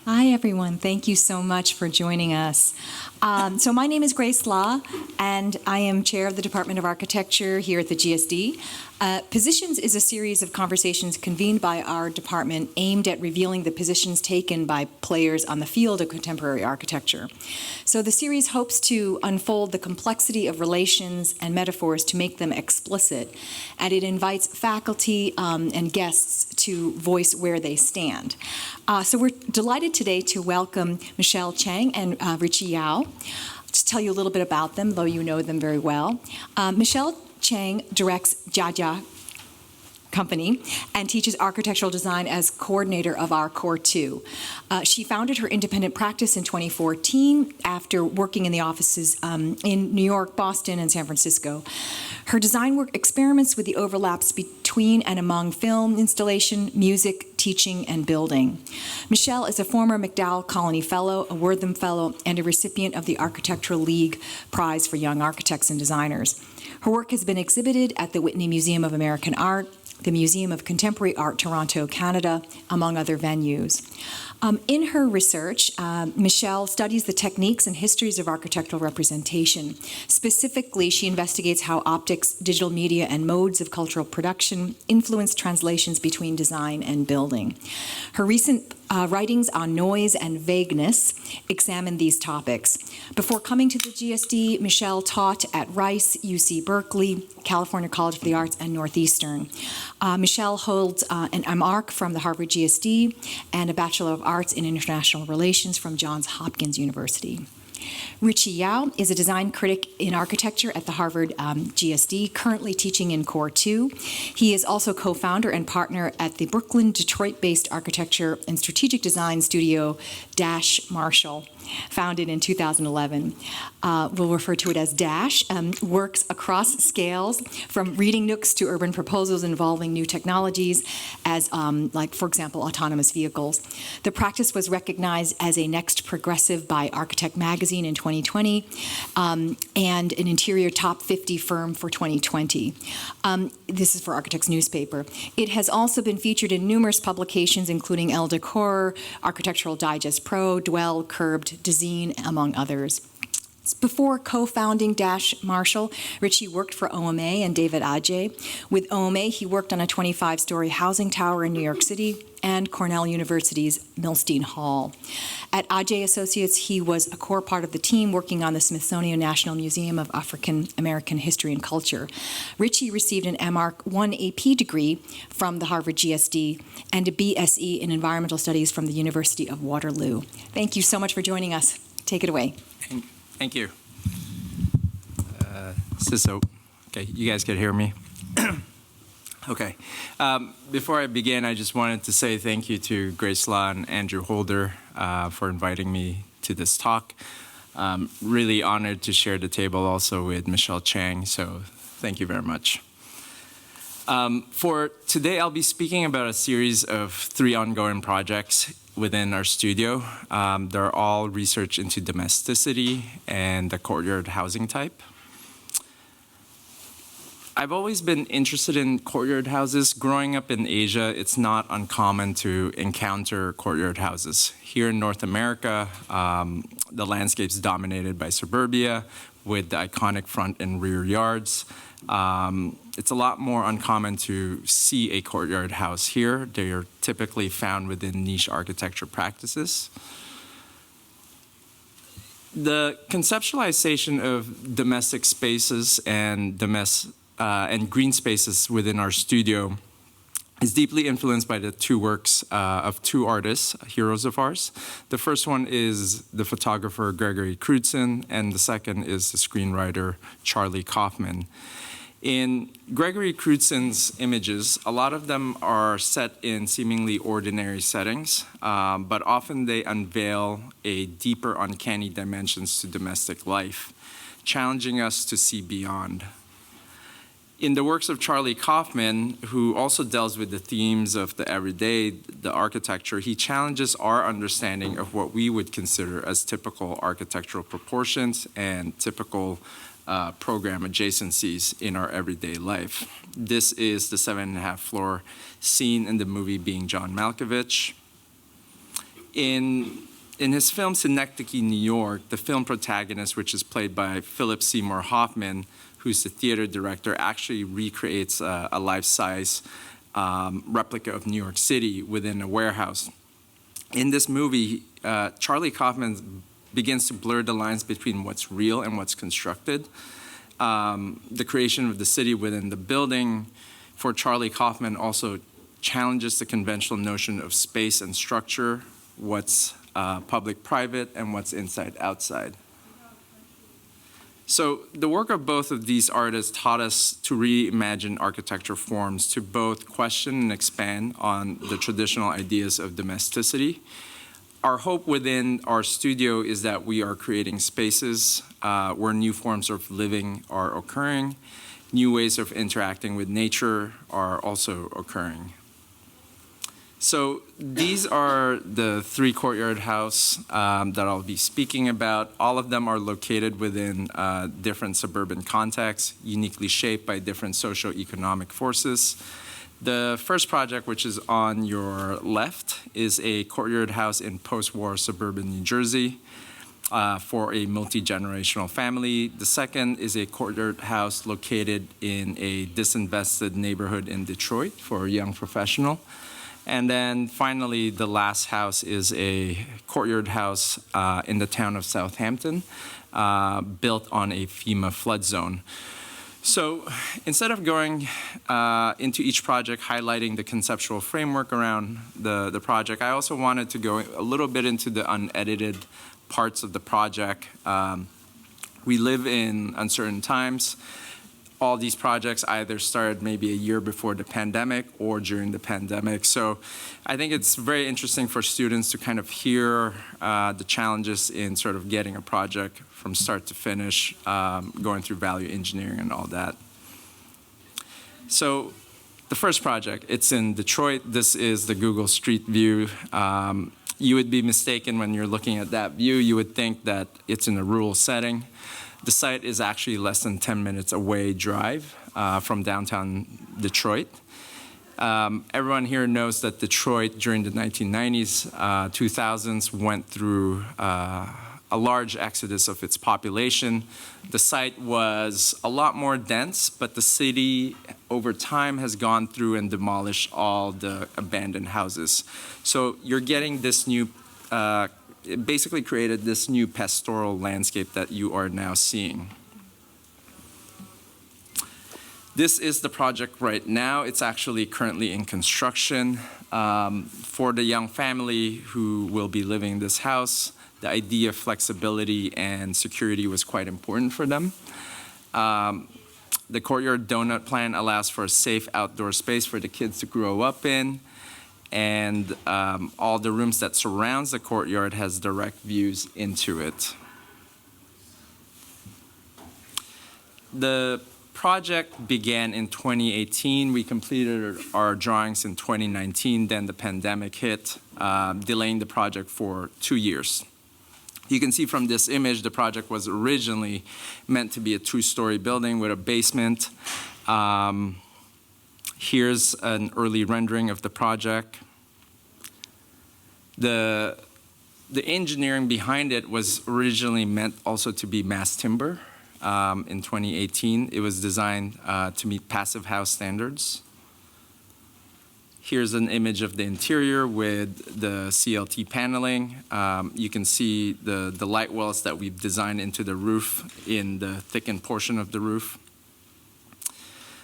Hi, everyone. Thank you so much for joining us. So my name is Grace Law, and I am chair of the Department of Architecture here at the GSD. Positions is a series of conversations convened by our department aimed at revealing the positions taken by players on the field of contemporary architecture. So the series hopes to unfold the complexity of relations and metaphors to make them explicit, and it invites faculty and guests to voice where they stand. So we're delighted today to welcome Michelle Chang and Ritchie Yao. Just tell you a little bit about them, though you know them very well. Michelle Chang directs Jia Company and teaches architectural design as coordinator of our Core 2. She founded her independent practice in 2014 after working in the offices in New York, Boston, and San Francisco. Her design work experiments with the overlaps between and among film, installation, music, teaching, and building. Michelle is a former MacDowell Colony Fellow, a Wortham Fellow, and a recipient of the Architectural League Prize for Young Architects and Designers. Her work has been exhibited at the Whitney Museum of American Art, the Museum of Contemporary Art, Toronto, Canada, among other venues. In her research, Michelle studies the techniques and histories of architectural representation. Specifically, she investigates how optics, digital media, and modes of cultural production influence translations between design and building. Her recent writings on noise and vagueness examine these topics. Before coming to the GSD, Michelle taught at Rice, UC Berkeley, California College of the Arts, and Northeastern. Michelle holds an MArch from the Harvard GSD and a Bachelor of Arts in International Relations from Johns Hopkins University. Ritchie Yao is a design critic in architecture at the Harvard GSD, currently teaching in Core 2. He is also co-founder and partner at the Brooklyn, Detroit-based architecture and strategic design studio Dash Marshall, founded in 2011. We'll refer to it as Dash, works across scales from reading nooks to urban proposals involving new technologies as, like, for example, autonomous vehicles. The practice was recognized as a Next Progressive by Architect Magazine in 2020 and an Interior Top 50 firm for 2020. This is for Architects newspaper. It has also been featured in numerous publications, including Elle Decor, Architectural Digest Pro, Dwell, Curbed, Dezeen, among others. Before co-founding Dash Marshall, Ritchie worked for OMA and David Adjaye. With OMA, he worked on a 25-story housing tower in New York City and Cornell University's Milstein Hall. At Adjaye Associates, he was a core part of the team working on the Smithsonian National Museum of African American History and Culture. Ritchie received an MArch 1 AP degree from the Harvard GSD and a BSE in Environmental Studies from the University of Waterloo. Thank you so much for joining us. Take it away. Thank you. Okay, you guys can hear me? Okay. Before I begin, I just wanted to say thank you to Grace Law and Andrew Holder for inviting me to this talk. Really honored to share the table also with Michelle Chang, so thank you very much. For today, I'll be speaking about a series of 3 ongoing projects within our studio. They're all research into domesticity and the courtyard housing type. I've always been interested in courtyard houses. Growing up in Asia, it's not uncommon to encounter courtyard houses. Here in North America, the landscape's dominated by suburbia with the iconic front and rear yards. It's a lot more uncommon to see a courtyard house here. They are typically found within niche architecture practices. The conceptualization of domestic spaces and green spaces within our studio is deeply influenced by the 2 works of 2 artists, heroes of ours. The first one is the photographer Gregory Crutzen, and the second is the screenwriter Charlie Kaufman. In Gregory Crutzen's images, a lot of them are set in seemingly ordinary settings, but often they unveil a deeper, uncanny dimensions to domestic life, challenging us to see beyond. In the works of Charlie Kaufman, who also deals with the themes of the everyday, the architecture, he challenges our understanding of what we would consider as typical architectural proportions and typical program adjacencies in our everyday life. This is the 7.5 floor scene in the movie Being John Malkovich. In his film Synecdoche, New York, the film protagonist, which is played by Philip Seymour Hoffman, who's the theater director, actually recreates a life-size replica of New York City within a warehouse. In this movie, Charlie Kaufman begins to blur the lines between what's real and what's constructed. The creation of the city within the building for Charlie Kaufman also challenges the conventional notion of space and structure, what's public-private, and what's inside-outside. So the work of both of these artists taught us to reimagine architecture forms to both question and expand on the traditional ideas of domesticity. Our hope within our studio is that we are creating spaces where new forms of living are occurring, new ways of interacting with nature are also occurring. So these are the 3 courtyard house that I'll be speaking about. All of them are located within different suburban contexts, uniquely shaped by different socio-economic forces. The first project, which is on your left, is a courtyard house in post-war suburban New Jersey for a multi-generational family. The second is a courtyard house located in a disinvested neighborhood in Detroit for a young professional. And then finally, the last house is a courtyard house in the town of Southampton, built on a FEMA flood zone. So instead of going into each project highlighting the conceptual framework around the project, I also wanted to go a little bit into the unedited parts of the project. We live in uncertain times. All these projects either started maybe a year before the pandemic or during the pandemic. So I think it's very interesting for students to kind of hear the challenges in sort of getting a project from start to finish, going through value engineering and all that. So the first project, it's in Detroit. This is the Google Street View. You would be mistaken when you're looking at that view. You would think that it's in a rural setting. The site is actually less than 10 minutes away drive from downtown Detroit. Everyone here knows that Detroit during the 1990s, 2000s went through a large exodus of its population. The site was a lot more dense, but the city over time has gone through and demolished all the abandoned houses. So you're getting this new it basically created this new pastoral landscape that you are now seeing. This is the project right now. It's actually currently in construction. For the young family who will be living in this house, the idea of flexibility and security was quite important for them. The courtyard donut plan allows for a safe outdoor space for the kids to grow up in. And all the rooms that surrounds the courtyard has direct views into it. The project began in 2018. We completed our drawings in 2019. Then the pandemic hit, delaying the project for 2 years. You can see from this image, the project was originally meant to be a 2-story building with a basement. Here's an early rendering of the project. The engineering behind it was originally meant also to be mass timber. In 2018, it was designed to meet passive house standards. Here's an image of the interior with the CLT paneling. You can see the light wells that we've designed into the roof in the thickened portion of the roof.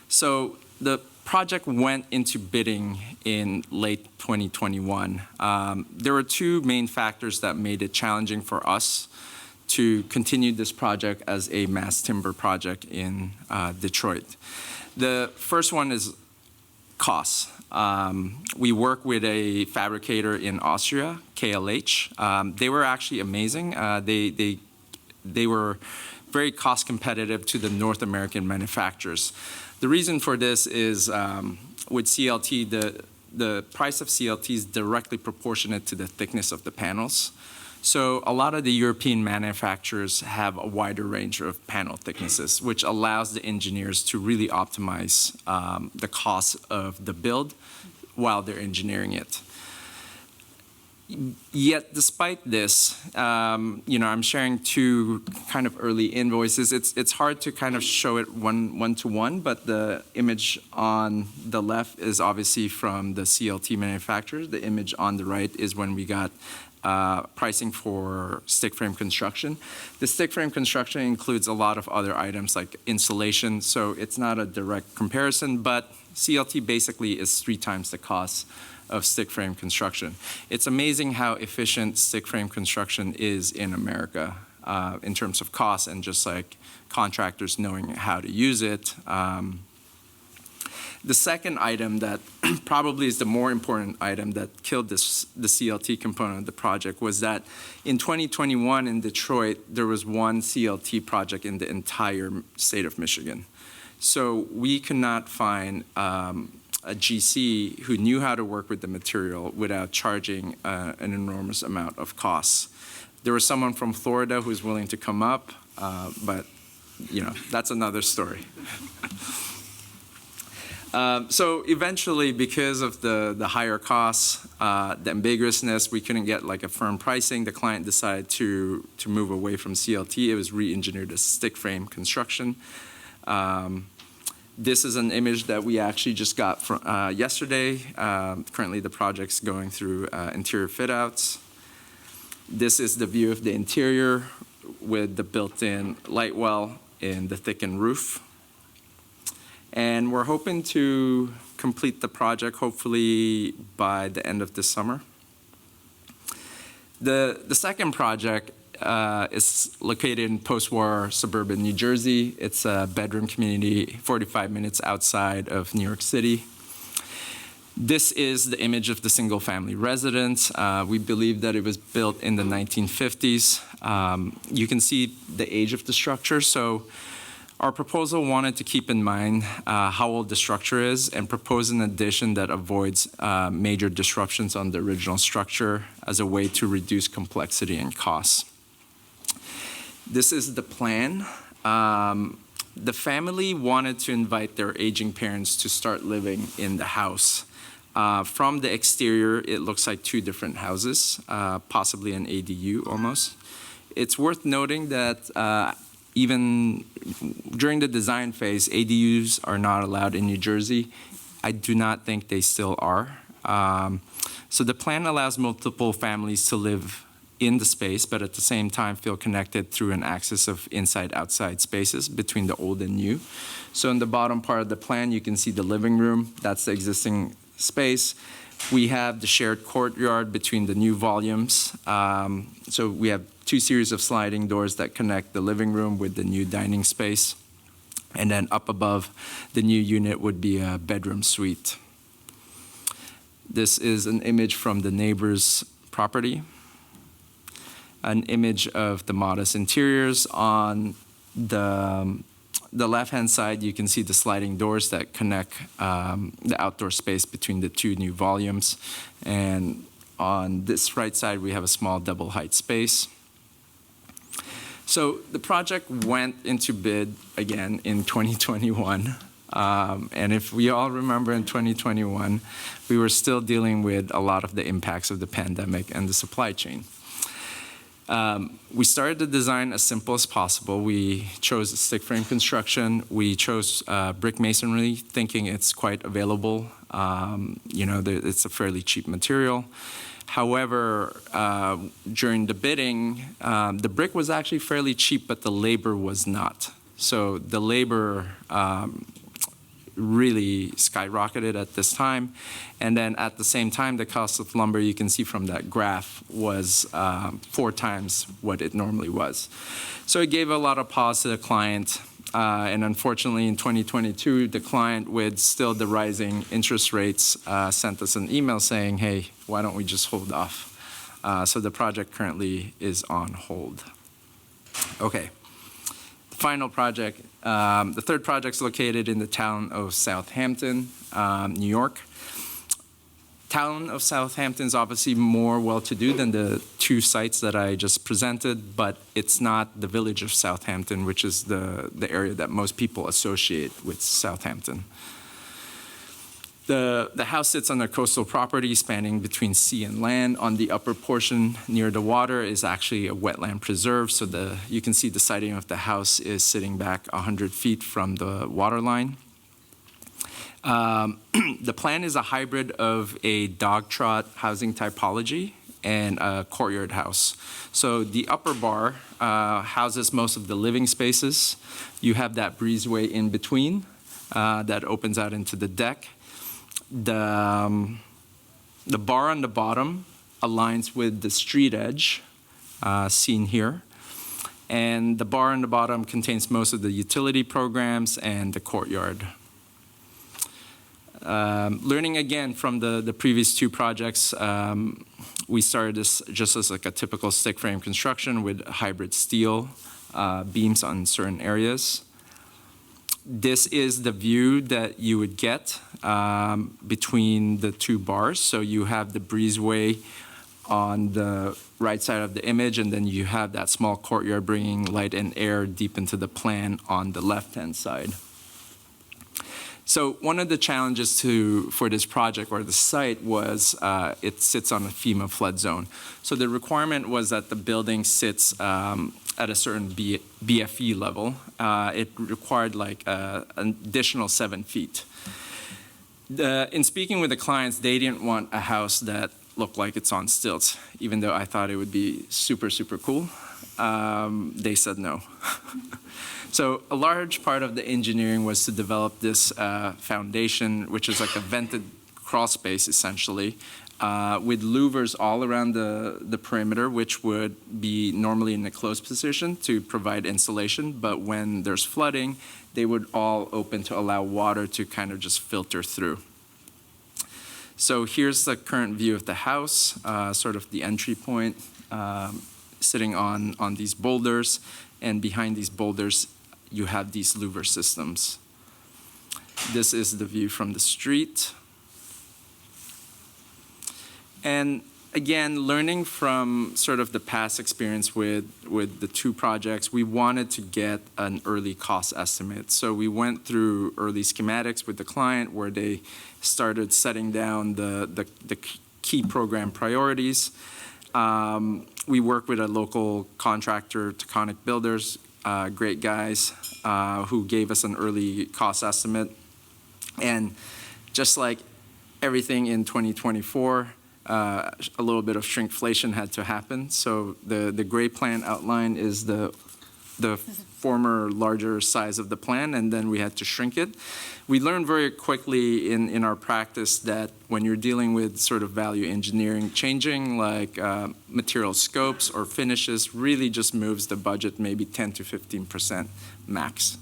So the project went into bidding in late 2021. There were 2 main factors that made it challenging for us to continue this project as a mass timber project in Detroit. The first one is costs. We work with a fabricator in Austria, KLH. They were actually amazing. They were very cost competitive to the North American manufacturers. The reason for this is with CLT, the price of CLT is directly proportionate to the thickness of the panels. So a lot of the European manufacturers have a wider range of panel thicknesses, which allows the engineers to really optimize the cost of the build while they're engineering it. Yet, despite this, I'm sharing two kind of early invoices. It's hard to kind of show it one to one, but the image on the left is obviously from the CLT manufacturers. The image on the right is when we got pricing for stick frame construction. The stick frame construction includes a lot of other items like insulation, so it's not a direct comparison, but CLT basically is 3 times the cost of stick frame construction. It's amazing how efficient stick frame construction is in America in terms of cost and just like contractors knowing how to use it. The second item that probably is the more important item that killed the CLT component of the project was that in 2021 in Detroit, there was one CLT project in the entire state of Michigan. So we could not find a GC who knew how to work with the material without charging an enormous amount of costs. There was someone from Florida who was willing to come up, but that's another story. So eventually, because of the higher costs, the ambiguousness, we couldn't get like a firm pricing. The client decided to move away from CLT. It was re-engineered as stick frame construction. This is an image that we actually just got from yesterday. Currently, the project's going through interior fit-outs. This is the view of the interior with the built-in light well in the thickened roof. And we're hoping to complete the project hopefully by the end of this summer. The second project is located in post-war suburban New Jersey. It's a bedroom community 45 minutes outside of New York City. This is the image of the single-family residence. We believe that it was built in the 1950s. You can see the age of the structure. So our proposal wanted to keep in mind how old the structure is and propose an addition that avoids major disruptions on the original structure as a way to reduce complexity and costs. This is the plan. The family wanted to invite their aging parents to start living in the house. From the exterior, it looks like 2 different houses, possibly an ADU almost. It's worth noting that even during the design phase, ADUs are not allowed in New Jersey. I do not think they still are. So the plan allows multiple families to live in the space, but at the same time feel connected through an axis of inside-outside spaces between the old and new. So in the bottom part of the plan, you can see the living room. That's the existing space. We have the shared courtyard between the new volumes. So we have 2 series of sliding doors that connect the living room with the new dining space. And then up above the new unit would be a bedroom suite. This is an image from the neighbor's property. An image of the modest interiors. On the left-hand side, you can see the sliding doors that connect the outdoor space between the 2 new volumes. And on this right side, we have a small double height space. So the project went into bid again in 2021. And if we all remember in 2021, we were still dealing with a lot of the impacts of the pandemic and the supply chain. We started the design as simple as possible. We chose stick frame construction. We chose brick masonry, thinking it's quite available. It's a fairly cheap material. However, during the bidding, the brick was actually fairly cheap, but the labor was not. So the labor really skyrocketed at this time. And then at the same time, the cost of lumber, you can see from that graph, was 4 times what it normally was. So it gave a lot of pause to the client. And unfortunately, in 2022, the client, with still the rising interest rates, sent us an email saying, hey, why don't we just hold off? So the project currently is on hold. Okay. Final project. The third project is located in the town of Southampton, New York. Town of Southampton is obviously more well-to-do than the 2 sites that I just presented, but it's not the village of Southampton, which is the area that most people associate with Southampton. The house sits on a coastal property spanning between sea and land. On the upper portion near the water is actually a wetland preserve, so you can see the siding of the house is sitting back 100 feet from the water line. The plan is a hybrid of a dog trot housing typology and a courtyard house. So the upper bar houses most of the living spaces. You have that breezeway in between that opens out into the deck. The bar on the bottom aligns with the street edge, seen here. And the bar on the bottom contains most of the utility programs and the courtyard. Learning again from the previous two projects, we started this just as like a typical stick frame construction with hybrid steel beams on certain areas. This is the view that you would get between the two bars. So you have the breezeway on the right side of the image, and then you have that small courtyard bringing light and air deep into the plan on the left-hand side. So one of the challenges for this project or the site was it sits on a FEMA flood zone. So the requirement was that the building sits at a certain BFE level. It required like an additional 7 feet. In speaking with the clients, they didn't want a house that looked like it's on stilts, even though I thought it would be super, super cool. They said no. So a large part of the engineering was to develop this foundation, which is like a vented crawl space, essentially, with louvers all around the perimeter, which would be normally in a closed position to provide insulation. But when there's flooding, they would all open to allow water to kind of just filter through. So here's the current view of the house, sort of the entry point, sitting on these boulders. And behind these boulders, you have these louver systems. This is the view from the street. And again, learning from sort of the past experience with the two projects, we wanted to get an early cost estimate. So we went through early schematics with the client where they started setting down the key program priorities. We worked with a local contractor, Taconic Builders, great guys, who gave us an early cost estimate. And just like everything in 2024, a little bit of shrinkflation had to happen. So the gray plan outline is the former larger size of the plan, and then we had to shrink it. We learned very quickly in our practice that when you're dealing with sort of value engineering, changing like material scopes or finishes really just moves the budget maybe 10 to 15% max.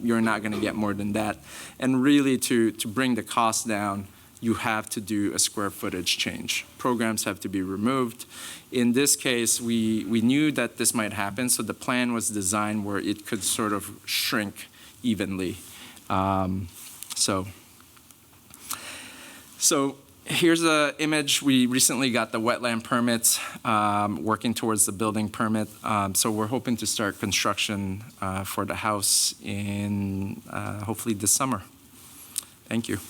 You're not going to get more than that. And really to bring the cost down, you have to do a square footage change. Programs have to be removed. In this case, we knew that this might happen, so the plan was designed where it could sort of shrink evenly. So here's an image. We recently got the wetland permits, working towards the building permit. So we're hoping to start construction for the house in hopefully this summer. Thank you.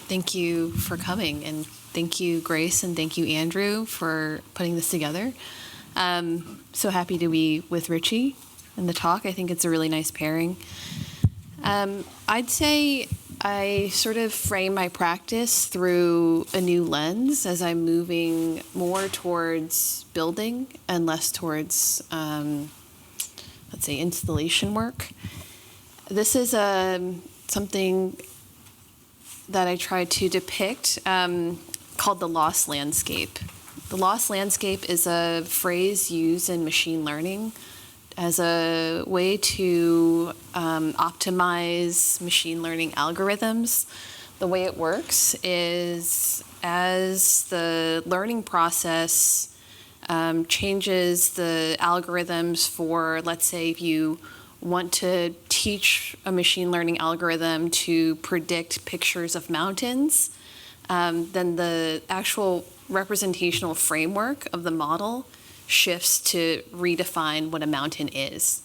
Thank you for coming, and thank you, Grace, and thank you, Andrew, for putting this together. So happy to be with Ritchie in the talk. I think it's a really nice pairing. I'd say I sort of frame my practice through a new lens as I'm moving more towards building and less towards, let's say, installation work. This is something that I tried to depict called the lost landscape. The lost landscape is a phrase used in machine learning as a way to optimize machine learning algorithms. The way it works is as the learning process changes the algorithms for, let's say, if you want to teach a machine learning algorithm to predict pictures of mountains, then the actual representational framework of the model shifts to redefine what a mountain is.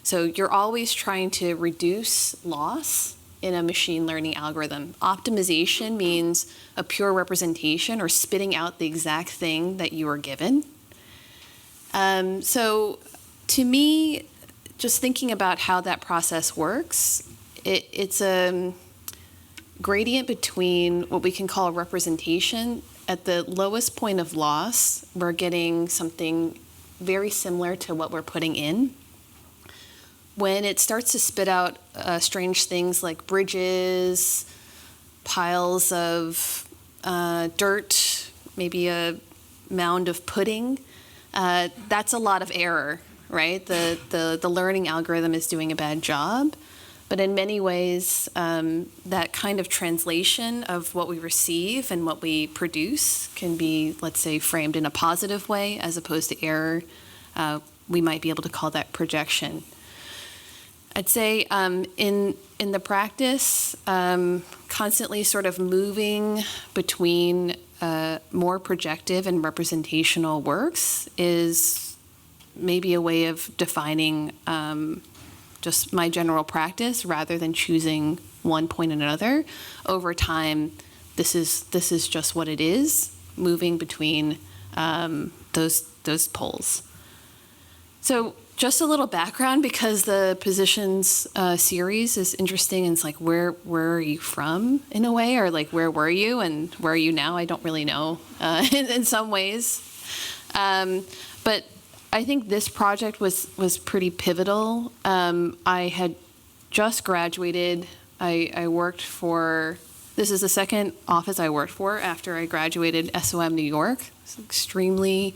So you're always trying to reduce loss in a machine learning algorithm. Optimization means a pure representation or spitting out the exact thing that you were given. So to me, just thinking about how that process works, it's a gradient between what we can call a representation. At the lowest point of loss, we're getting something very similar to what we're putting in. When it starts to spit out strange things like bridges, piles of dirt, maybe a mound of pudding, that's a lot of error, right? The learning algorithm is doing a bad job. But in many ways, that kind of translation of what we receive and what we produce can be, let's say, framed in a positive way as opposed to error. We might be able to call that projection. I'd say in the practice, constantly sort of moving between more projective and representational works is maybe a way of defining just my general practice rather than choosing one point or another. Over time, this is just what it is, moving between those poles. So just a little background, because the Positions series is interesting, and it's like, where are you from in a way, or like, where were you and where are you now? I don't really know in some ways. But I think this project was pretty pivotal. I had just graduated. I worked for, this is the second office I worked for after I graduated SOM New York. It's extremely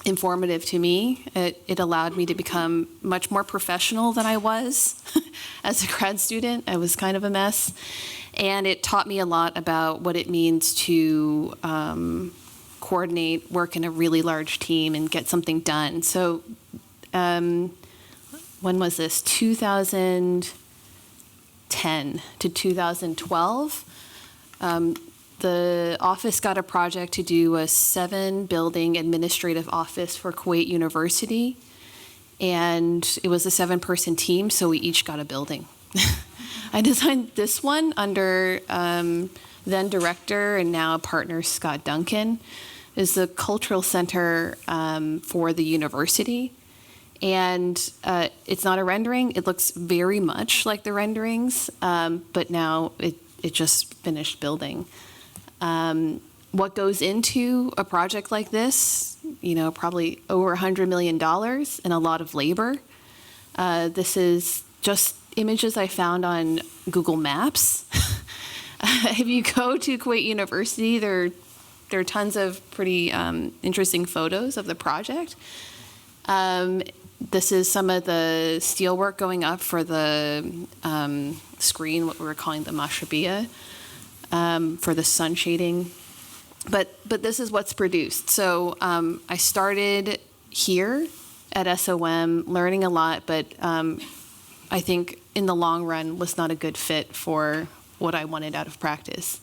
informative to me. It allowed me to become much more professional than I was as a grad student. I was kind of a mess. And it taught me a lot about what it means to coordinate, work in a really large team, and get something done. So when was this? 2010 to 2012. The office got a project to do a 7-building administrative office for Kuwait University. And it was a 7-person team, so we each got a building. I designed this one under then director and now partner Scott Duncan. Is the cultural center for the university. And it's not a rendering. It looks very much like the renderings, but now it just finished building. What goes into a project like this? Probably over $100 million and a lot of labor. This is just images I found on Google Maps. If you go to Kuwait University, there are tons of pretty interesting photos of the project. This is some of the steel work going up for the screen, what we were calling the mashrabiyah, for the sun shading. But this is what's produced. So I started here at SOM learning a lot, but I think in the long run was not a good fit for what I wanted out of practice.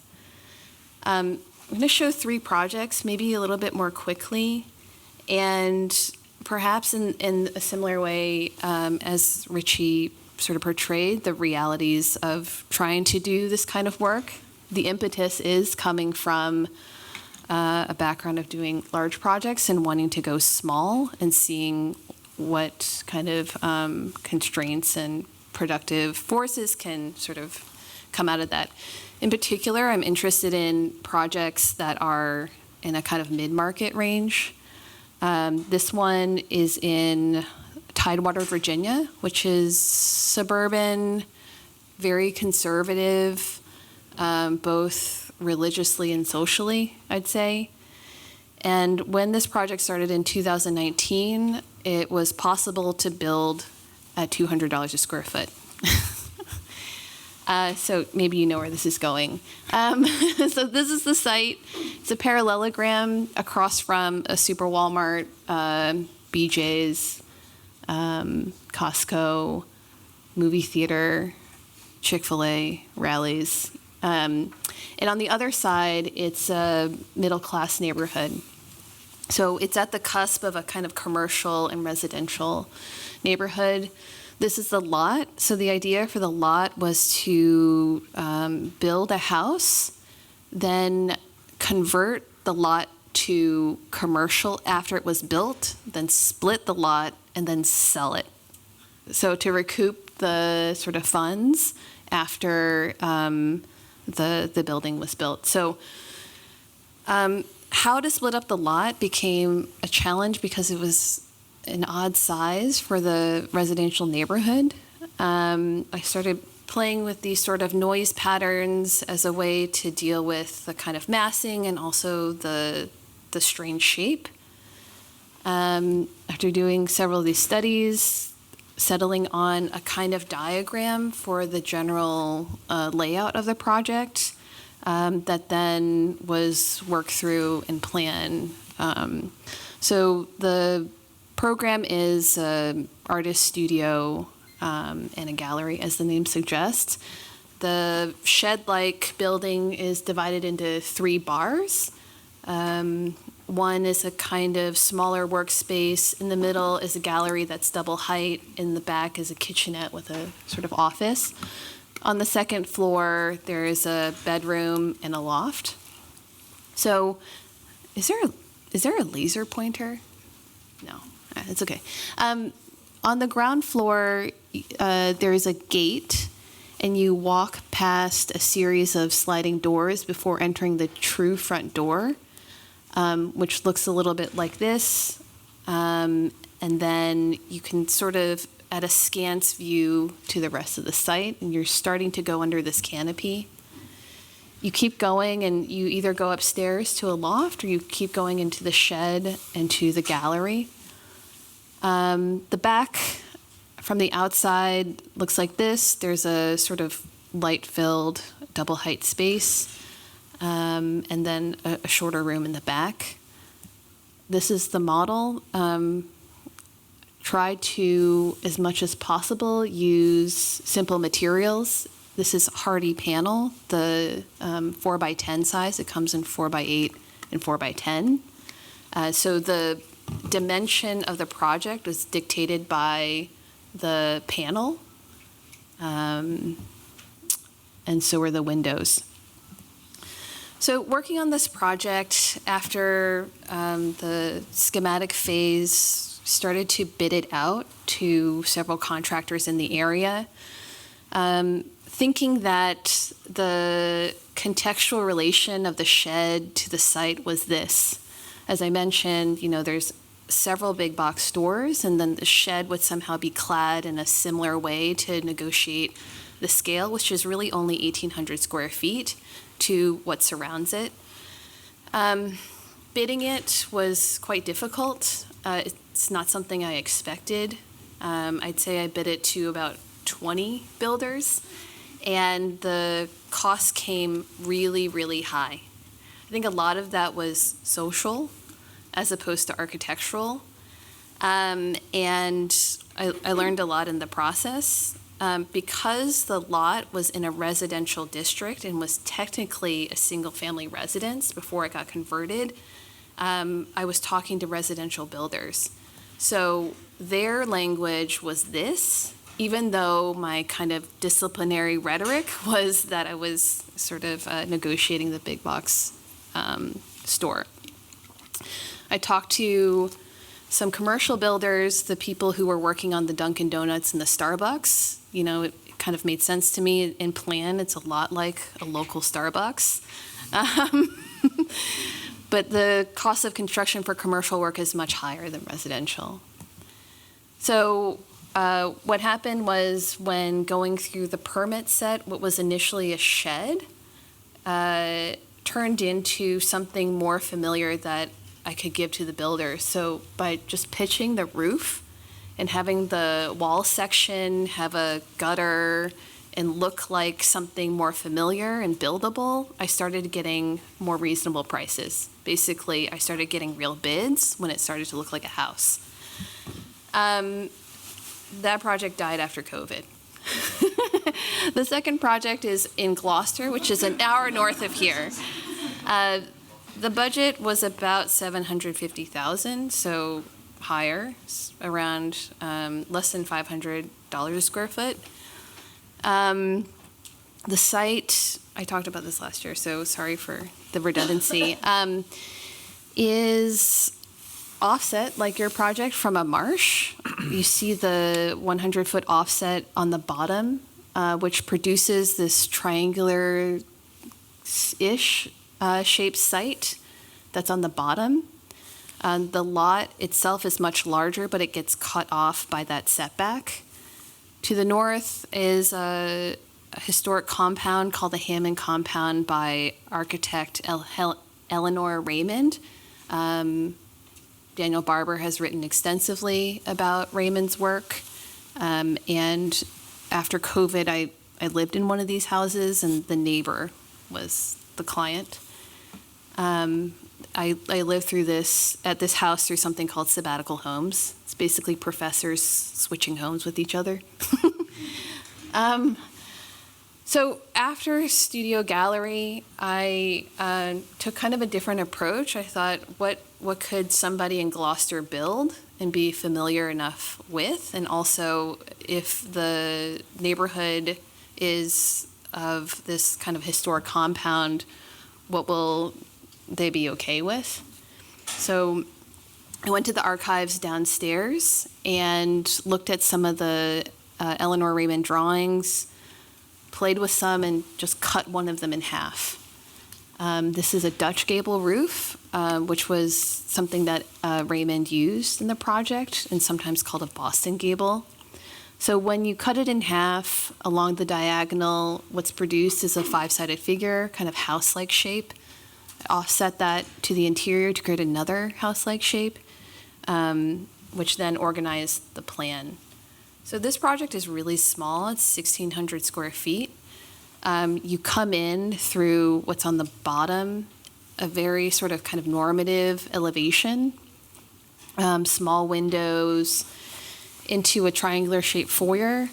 I'm going to show 3 projects, maybe a little bit more quickly, and perhaps in a similar way as Ritchie sort of portrayed the realities of trying to do this kind of work. The impetus is coming from a background of doing large projects and wanting to go small and seeing what kind of constraints and productive forces can sort of come out of that. In particular, I'm interested in projects that are in a kind of mid-market range. This one is in Tidewater, Virginia, which is suburban, very conservative, both religiously and socially, I'd say. And when this project started in 2019, it was possible to build at $200 a square foot. So maybe you know where this is going. So this is the site. It's a parallelogram across from a Super Walmart, BJ's, Costco, movie theater, Chick-fil-A, Rally's. And on the other side, it's a middle-class neighborhood. So it's at the cusp of a kind of commercial and residential neighborhood. This is the lot. So the idea for the lot was to build a house, then convert the lot to commercial after it was built, then split the lot, and then sell it. So to recoup the sort of funds after the building was built. So how to split up the lot became a challenge because it was an odd size for the residential neighborhood. I started playing with these sort of noise patterns as a way to deal with the kind of massing and also the strange shape. After doing several of these studies, settling on a kind of diagram for the general layout of the project that then was worked through and planned. So the program is an artist studio and a gallery, as the name suggests. The shed-like building is divided into 3 bars. One is a kind of smaller workspace. In the middle is a gallery that's double height. In the back is a kitchenette with a sort of office. On the second floor, there is a bedroom and a loft. So is there a laser pointer? No, it's okay. On the ground floor, there is a gate, and you walk past a series of sliding doors before entering the true front door, which looks a little bit like this. And then you can sort of, at a scant view to the rest of the site, and you're starting to go under this canopy. You keep going, and you either go upstairs to a loft, or you keep going into the shed and to the gallery. The back from the outside looks like this. There's a sort of light-filled double height space, and then a shorter room in the back. This is the model. Try to, as much as possible, use simple materials. This is hardy panel, the 4x10 size. It comes in 4x8 and 4x10. So the dimension of the project was dictated by the panel, and so were the windows. So working on this project after the schematic phase, started to bid it out to several contractors in the area, thinking that the contextual relation of the shed to the site was this. As I mentioned, there's several big box stores, and then the shed would somehow be clad in a similar way to negotiate the scale, which is really only 1,800 square feet, to what surrounds it. Bidding it was quite difficult. It's not something I expected. I'd say I bid it to about 20 builders, and the cost came really, really high. I think a lot of that was social as opposed to architectural. And I learned a lot in the process. Because the lot was in a residential district and was technically a single-family residence before it got converted, I was talking to residential builders. So their language was this, even though my kind of disciplinary rhetoric was that I was sort of negotiating the big box store. I talked to some commercial builders, the people who were working on the Dunkin' Donuts and the Starbucks. It kind of made sense to me in plan. It's a lot like a local Starbucks. But the cost of construction for commercial work is much higher than residential. So what happened was, when going through the permit set, what was initially a shed turned into something more familiar that I could give to the builder. So by just pitching the roof and having the wall section have a gutter and look like something more familiar and buildable, I started getting more reasonable prices. Basically, I started getting real bids when it started to look like a house. That project died after COVID. The second project is in Gloucester, which is an hour north of here. The budget was about 750,000, so higher, around less than $500 a square foot. The site, I talked about this last year, so sorry for the redundancy, is offset, like your project, from a marsh. You see the 100-foot offset on the bottom, which produces this triangular-ish shaped site that's on the bottom. The lot itself is much larger, but it gets cut off by that setback. To the north is a historic compound called the Hammond Compound by architect Eleanor Raymond. Daniel Barber has written extensively about Raymond's work. And after COVID, I lived in one of these houses, and the neighbor was the client. I lived at this house through something called sabbatical homes. It's basically professors switching homes with each other. So after Studio Gallery, I took kind of a different approach. I thought, what could somebody in Gloucester build and be familiar enough with? And also, if the neighborhood is of this kind of historic compound, what will they be okay with? So I went to the archives downstairs and looked at some of the Eleanor Raymond drawings, played with some, and just cut one of them in half. This is a Dutch gable roof, which was something that Raymond used in the project and sometimes called a Boston gable. So when you cut it in half along the diagonal, what's produced is a five-sided figure, kind of house-like shape. Offset that to the interior to create another house-like shape, which then organized the plan. So this project is really small. It's 1,600 square feet. You come in through what's on the bottom, a very sort of kind of normative elevation, small windows into a triangular shaped foyer.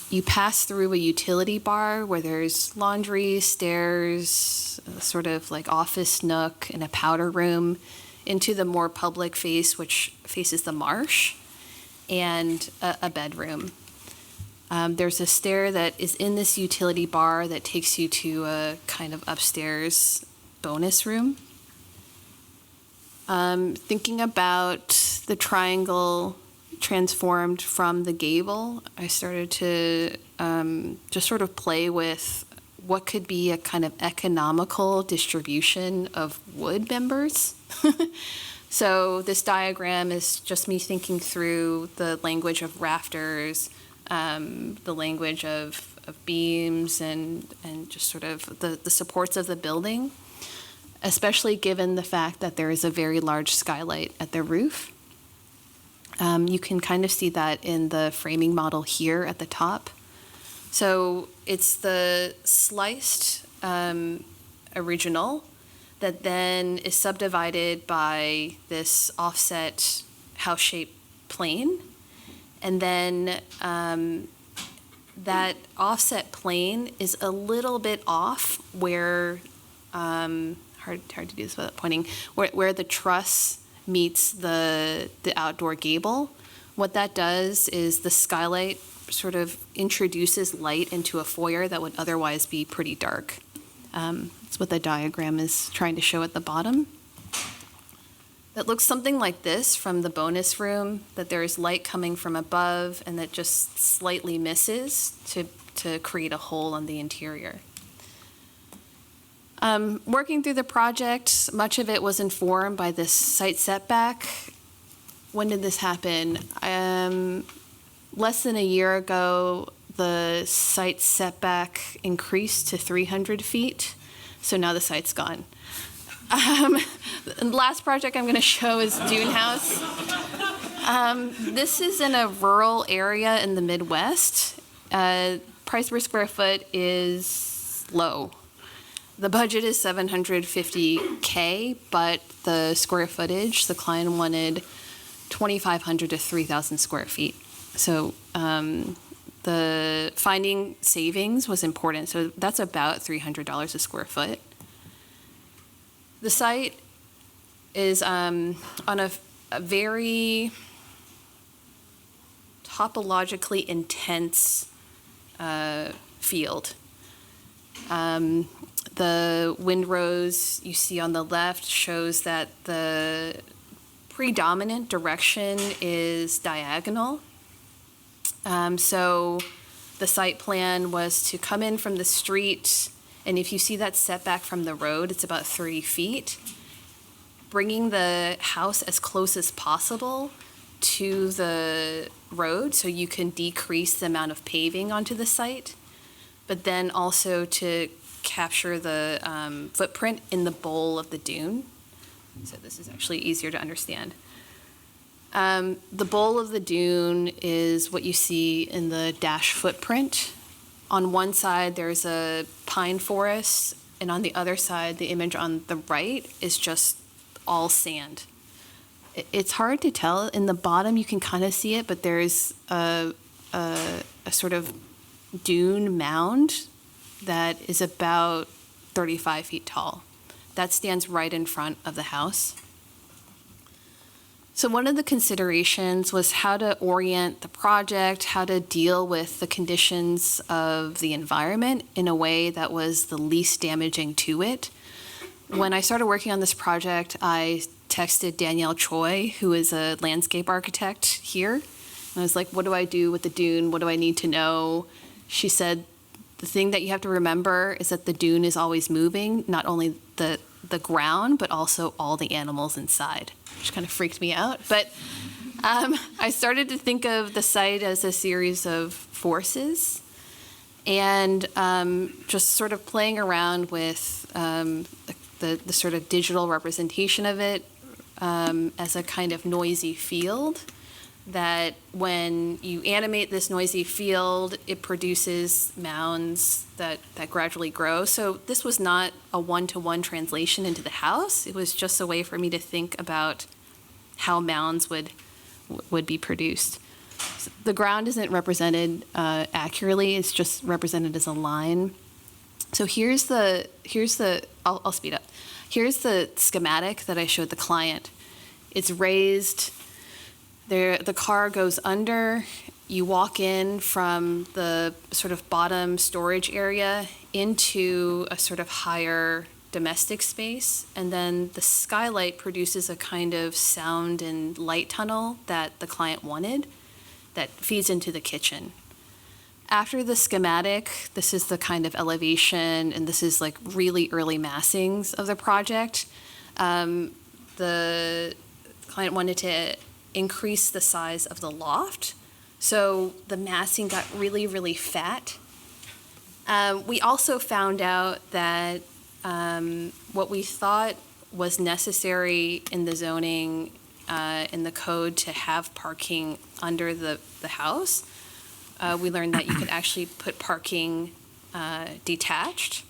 You pass through a utility bar where there's laundry, stairs, a sort of like office nook, and a powder room, into the more public face, which faces the marsh, and a bedroom. There's a stair that is in this utility bar that takes you to a kind of upstairs bonus room. Thinking about the triangle transformed from the gable, I started to just sort of play with what could be a kind of economical distribution of wood members. So this diagram is just me thinking through the language of rafters, the language of beams, and just sort of the supports of the building, especially given the fact that there is a very large skylight at the roof. You can kind of see that in the framing model here at the top. So it's the sliced original that then is subdivided by this offset house-shaped plane. And then that offset plane is a little bit off where, hard to do this without pointing, where the truss meets the outdoor gable. What that does is the skylight sort of introduces light into a foyer that would otherwise be pretty dark. That's what the diagram is trying to show at the bottom. That looks something like this from the bonus room, that there is light coming from above and that just slightly misses to create a hole on the interior. Working through the project, much of it was informed by this site setback. When did this happen? Less than a year ago, the site setback increased to 300 feet, so now the site's gone. The last project I'm going to show is Dune House. This is in a rural area in the Midwest. Price per square foot is low. The budget is $750K, but the square footage, the client wanted 2,500 to 3,000 square feet. So the finding savings was important. So that's about $300 a square foot. The site is on a very topologically intense field. The windrows you see on the left shows that the predominant direction is diagonal. So the site plan was to come in from the street, and if you see that setback from the road, it's about 30 feet. Bringing the house as close as possible to the road so you can decrease the amount of paving onto the site, but then also to capture the footprint in the bowl of the dune. So this is actually easier to understand. The bowl of the dune is what you see in the dash footprint. On one side, there's a pine forest, and on the other side, the image on the right is just all sand. It's hard to tell. In the bottom, you can kind of see it, but there's a sort of dune mound that is about 35 feet tall. That stands right in front of the house. So one of the considerations was how to orient the project, how to deal with the conditions of the environment in a way that was the least damaging to it. When I started working on this project, I texted Danielle Choi, who is a landscape architect here. And I was like, what do I do with the dune? What do I need to know? She said, the thing that you have to remember is that the dune is always moving, not only the ground, but also all the animals inside, which kind of freaked me out. But I started to think of the site as a series of forces, and just sort of playing around with the sort of digital representation of it as a kind of noisy field, that when you animate this noisy field, it produces mounds that gradually grow. So this was not a one-to-one translation into the house. It was just a way for me to think about how mounds would be produced. So the ground isn't represented accurately. It's just represented as a line. So here's the I'll speed up. Here's the schematic that I showed the client. It's raised. There, the car goes under. You walk in from the sort of bottom storage area into a sort of higher domestic space, and then the skylight produces a kind of sound and light tunnel that the client wanted that feeds into the kitchen. After the schematic, this is the kind of elevation, and this is like really early massings of the project. The client wanted to increase the size of the loft, so the massing got really, really fat. We also found out that what we thought was necessary in the zoning, in the code to have parking under the house, we learned that you could actually put parking detached.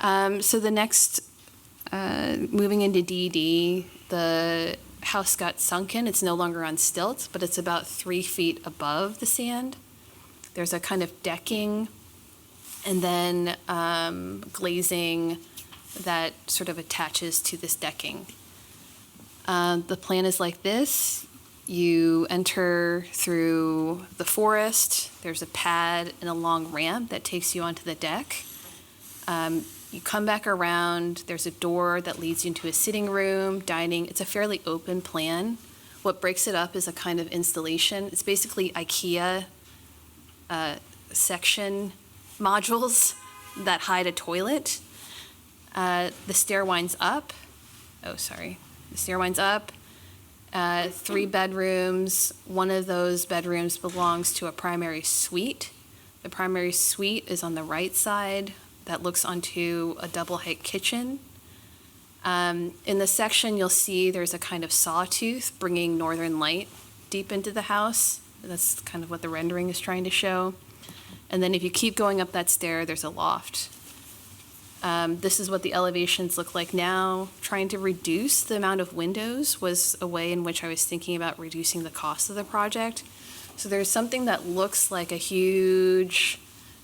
So the next, moving into DD, the house got sunken. It's no longer on stilts, but it's about 3 feet above the sand. There's a kind of decking and then glazing that sort of attaches to this decking. The plan is like this. You enter through the forest. There's a pad and a long ramp that takes you onto the deck. You come back around. There's a door that leads you into a sitting room, dining. It's a fairly open plan. What breaks it up is a kind of installation. It's basically IKEA section modules that hide a toilet. The stair winds up. The stair winds up. 3 bedrooms. One of those bedrooms belongs to a primary suite. The primary suite is on the right side. That looks onto a double-height kitchen. In the section, you'll see there's a kind of sawtooth bringing northern light deep into the house. That's kind of what the rendering is trying to show. And then if you keep going up that stair, there's a loft. This is what the elevations look like now. Trying to reduce the amount of windows was a way in which I was thinking about reducing the cost of the project. So there's something that looks like a huge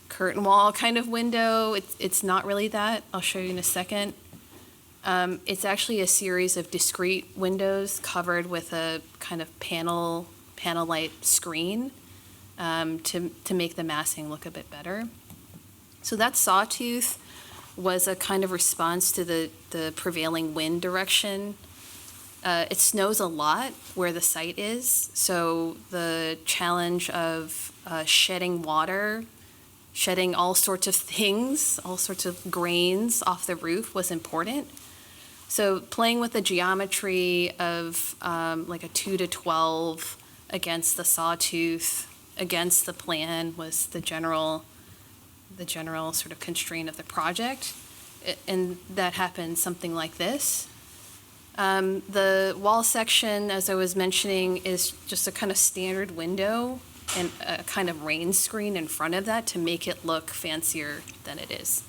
curtain wall kind of window. It's not really that. I'll show you in a second. It's actually a series of discrete windows covered with a kind of panel light screen to make the massing look a bit better. So that sawtooth was a kind of response to the prevailing wind direction. It snows a lot where the site is, so the challenge of shedding water, shedding all sorts of things, all sorts of grains off the roof was important. So playing with the geometry of like a 2 to 12 against the sawtooth, against the plan was the general sort of constraint of the project. And that happened something like this. The wall section, as I was mentioning, is just a kind of standard window and a kind of rain screen in front of that to make it look fancier than it is.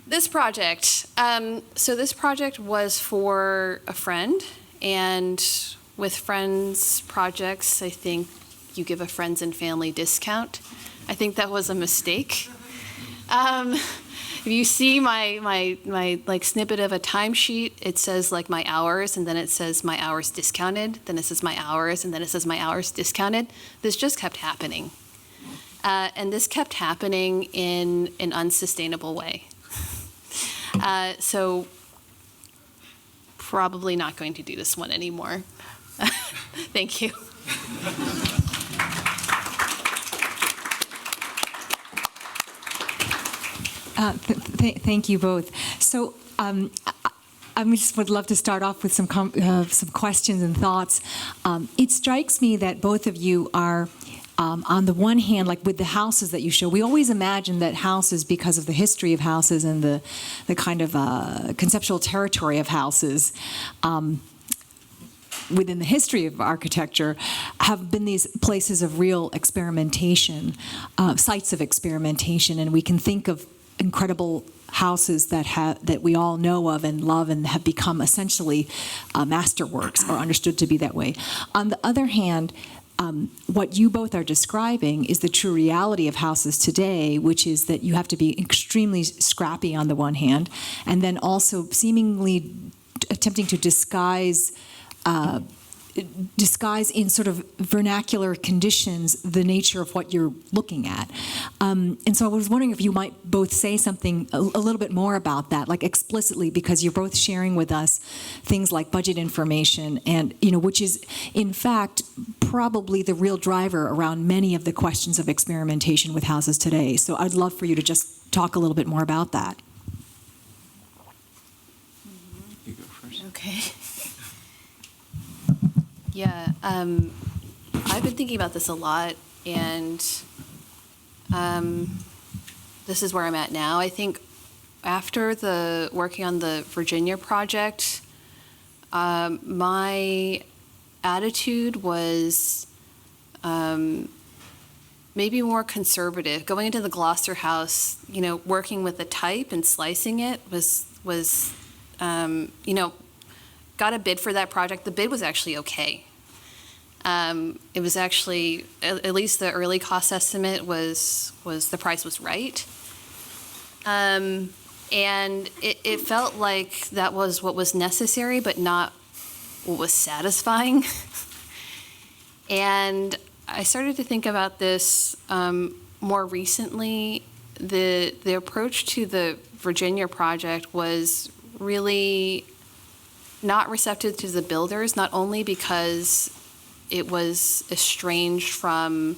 This project, so this project was for a friend, and with friends projects, I think you give a friends and family discount. I think that was a mistake. If you see my like snippet of a timesheet, it says like my hours, and then it says my hours discounted, then it says my hours, and then it says my hours discounted. This just kept happening. And this kept happening in an unsustainable way. So probably not going to do this one anymore. Thank you. Thank you both. So I just would love to start off with some questions and thoughts. It strikes me that both of you are, on the one hand, like with the houses that you show, we always imagine that houses, because of the history of houses and the kind of conceptual territory of houses, within the history of architecture, have been these places of real experimentation, sites of experimentation, and we can think of incredible houses that we all know of and love and have become essentially masterworks or understood to be that way. On the other hand, what you both are describing is the true reality of houses today, which is that you have to be extremely scrappy on the one hand, and then also seemingly attempting to disguise in sort of vernacular conditions the nature of what you're looking at. And so I was wondering if you might both say something a little bit more about that, like explicitly, because you're both sharing with us things like budget information, and which is in fact probably the real driver around many of the questions of experimentation with houses today. So I'd love for you to just talk a little bit more about that. You go first. Okay. Yeah, I've been thinking about this a lot, and this is where I'm at now. I think after working on the Virginia project, my attitude was maybe more conservative. Going into the Gloucester house, working with the type and slicing it was got a bid for that project. The bid was actually okay. It was actually, at least the early cost estimate was the price was right. And it felt like that was what was necessary, but not what was satisfying. And I started to think about this more recently. The approach to the Virginia project was really not receptive to the builders, not only because it was estranged from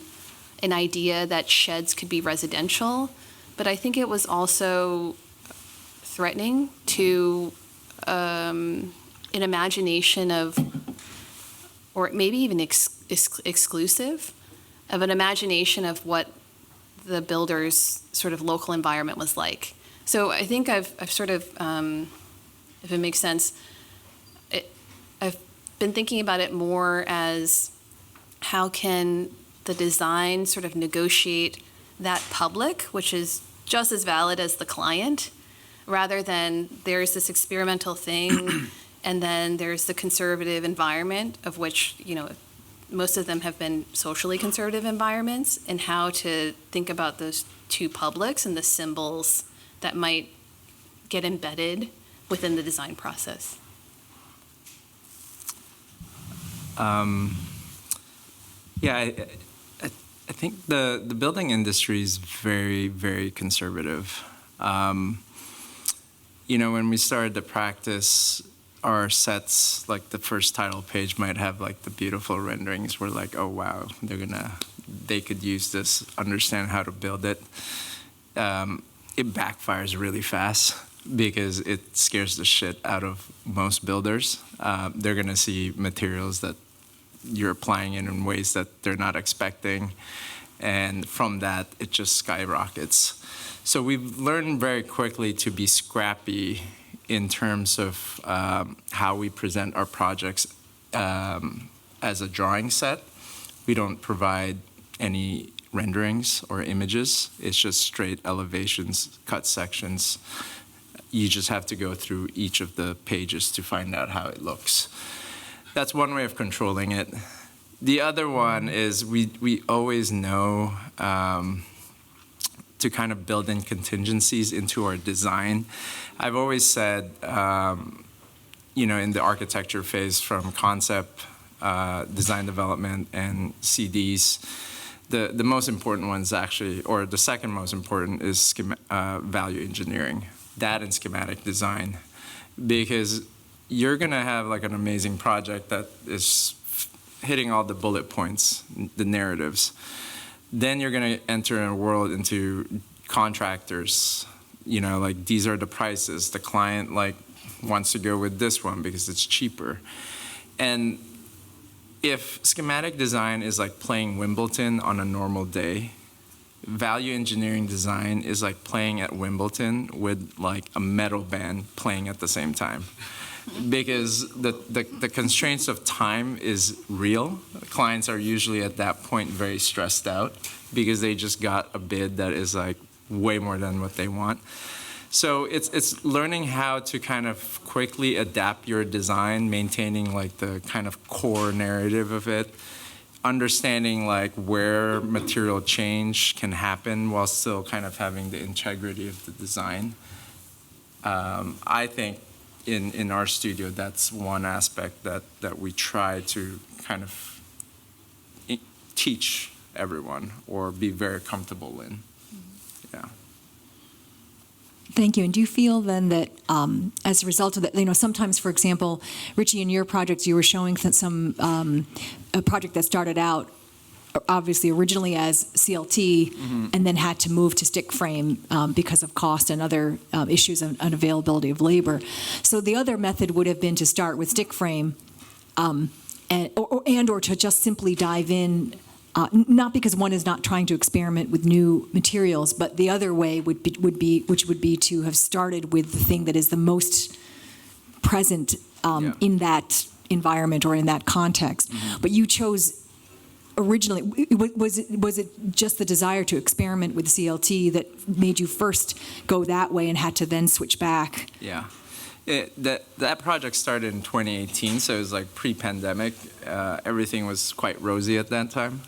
an idea that sheds could be residential, but I think it was also threatening to an imagination of, or maybe even exclusive, of an imagination of what the builder's sort of local environment was like. So I think I've sort of, if it makes sense, I've been thinking about it more as how can the design sort of negotiate that public, which is just as valid as the client, rather than there's this experimental thing and then there's the conservative environment, of which, most of them have been socially conservative environments, and how to think about those two publics and the symbols that might get embedded within the design process? Yeah, I think the building industry is very, very conservative. When we started to practice our sets, like the first title page might have like the beautiful renderings. We're like, oh wow, they could use this, understand how to build it. It backfires really fast because it scares the shit out of most builders. They're gonna see materials that you're applying it in ways that they're not expecting. And from that, it just skyrockets. So we've learned very quickly to be scrappy in terms of how we present our projects as a drawing set. We don't provide any renderings or images. It's just straight elevations, cut sections. You just have to go through each of the pages to find out how it looks. That's one way of controlling it. The other one is we always know to kind of build in contingencies into our design. I've always said, in the architecture phase from concept, design development, and CDs, the most important ones actually, or the second most important is value engineering, that and schematic design. Because you're gonna have like an amazing project that is hitting all the bullet points, the narratives. Then you're gonna enter a world into contractors, like these are the prices. The client wants to go with this one because it's cheaper. And if schematic design is like playing Wimbledon on a normal day, value engineering design is like playing at Wimbledon with like a metal band playing at the same time. Because the constraints of time is real. Clients are usually at that point very stressed out because they just got a bid that is like way more than what they want. So it's learning how to kind of quickly adapt your design, maintaining like the kind of core narrative of it, understanding like where material change can happen while still kind of having the integrity of the design. I think in our studio, that's one aspect that we try to kind of teach everyone or be very comfortable in. Yeah. Thank you. And do you feel then that as a result of that, sometimes, for example, Ritchie, in your projects, you were showing a project that started out obviously originally as CLT and then had to move to stick frame because of cost and other issues and unavailability of labor. So the other method would have been to start with stick frame or to just simply dive in, not because one is not trying to experiment with new materials, but the other way would be to have started with the thing that is the most present in that environment or in that context. But you chose originally, was it just the desire to experiment with CLT that made you first go that way and had to then switch back? Yeah. That project started in 2018, so it was like pre-pandemic. Everything was quite rosy at that time.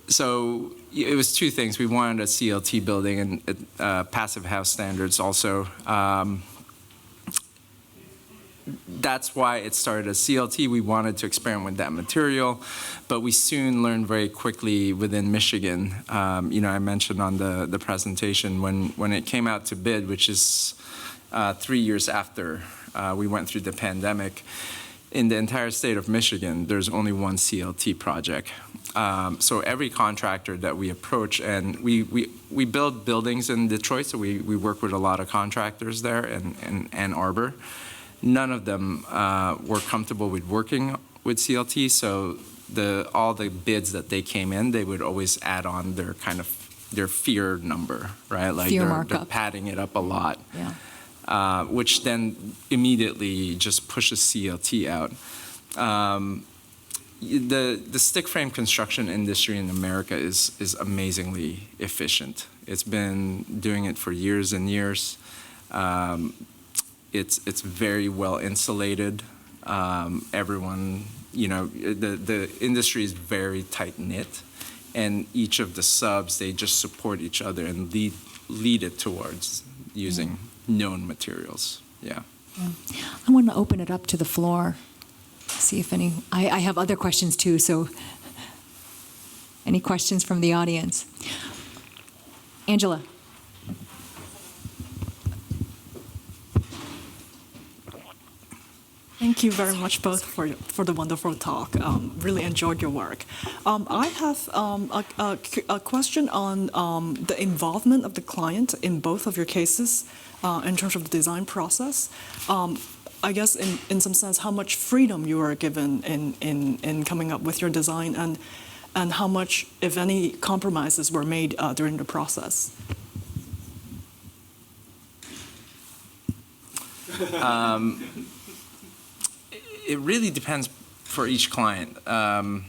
So it was two things. We wanted a CLT building and passive house standards also. That's why it started as CLT. We wanted to experiment with that material, but we soon learned very quickly within Michigan. I mentioned on the presentation when it came out to bid, which is 3 years after we went through the pandemic. In the entire state of Michigan, there's only one CLT project. So every contractor that we approach, and we build buildings in Detroit, so we work with a lot of contractors there in Ann Arbor. None of them were comfortable with working with CLT, so all the bids that they came in, they would always add on their fear number, right? Like they're padding it up a lot. Yeah. Which then immediately just pushes CLT out. The stick frame construction industry in America is amazingly efficient. It's been doing it for years and years. It's very well insulated. Everyone, the industry is very tight knit, and each of the subs, they just support each other and lead it towards using known materials. Yeah. I want to open it up to the floor, see if any, I have other questions too, so any questions from the audience? Angela. Thank you very much both for the wonderful talk. Really enjoyed your work. I have a question on the involvement of the client in both of your cases in terms of the design process. I guess in some sense, how much freedom you are given in coming up with your design, and how much, if any, compromises were made during the process. It really depends for each client. The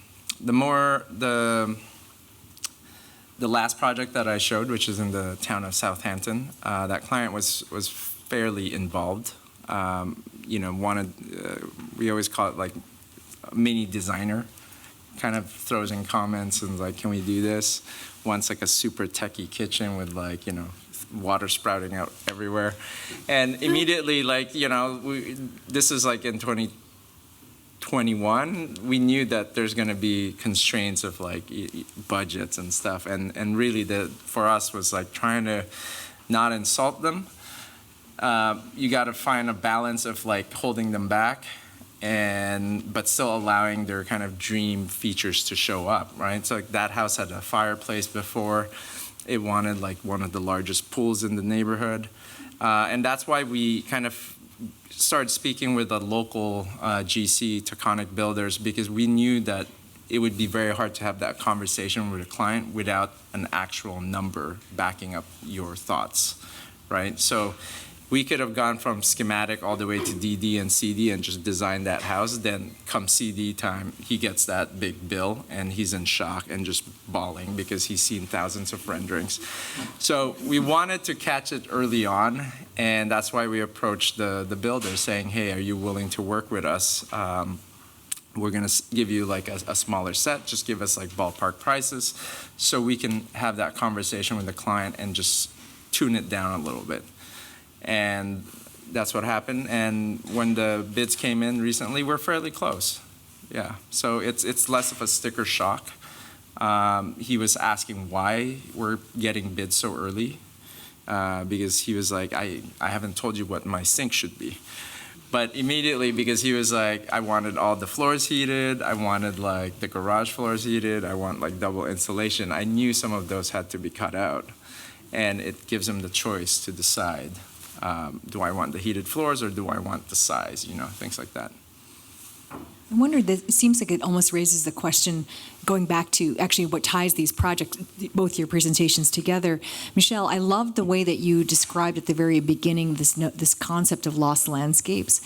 last project that I showed, which is in the town of Southampton, that client was fairly involved. Wanted, we always call it like a mini designer, kind of throws in comments and like, can we do this? Wants like a super techie kitchen with like, water sprouting out everywhere. And immediately this is like in 2021, we knew that there's going to be constraints of like budgets and stuff, and really for us was like trying to not insult them. You got to find a balance of like holding them back, but still allowing their kind of dream features to show up, right? So like that house had a fireplace before. It wanted like one of the largest pools in the neighborhood, and that's why we kind of started speaking with a local GC, Taconic Builders, because we knew that it would be very hard to have that conversation with a client without an actual number backing up your thoughts, right? So we could have gone from schematic all the way to DD and CD and just designed that house. Then come CD time, he gets that big bill and he's in shock and just bawling because he's seen thousands of renderings. So we wanted to catch it early on, and that's why we approached the builder saying, hey, are you willing to work with us? We're going to give you like a smaller set, just give us like ballpark prices so we can have that conversation with the client and just tune it down a little bit. And that's what happened. And when the bids came in recently, we're fairly close. Yeah. So it's less of a sticker shock. He was asking why we're getting bids so early, because he was like, I haven't told you what my sink should be. But immediately, because he was like, I wanted all the floors heated, I wanted like the garage floors heated, I want like double insulation, I knew some of those had to be cut out. And it gives him the choice to decide. Do I want the heated floors or do I want the size, things like that. I wonder, it seems like it almost raises the question, going back to actually what ties these projects, both your presentations together. Michelle, I loved the way that you described at the very beginning this concept of lost landscapes,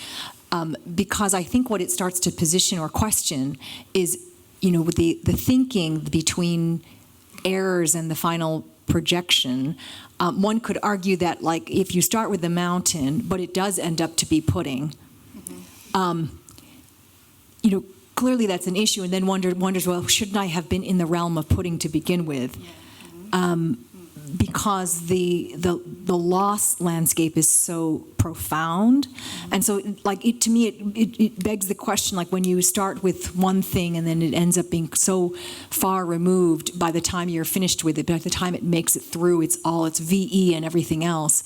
because I think what it starts to position or question is, with the thinking between errors and the final projection. One could argue that, like, if you start with the mountain, but it does end up to be pudding, clearly that's an issue, and then wonders, well, shouldn't I have been in the realm of pudding to begin with? Because the lost landscape is so profound, and so to me it begs the question, like when you start with one thing and then it ends up being so far removed by the time you're finished with it, by the time it makes it through its VE and everything else,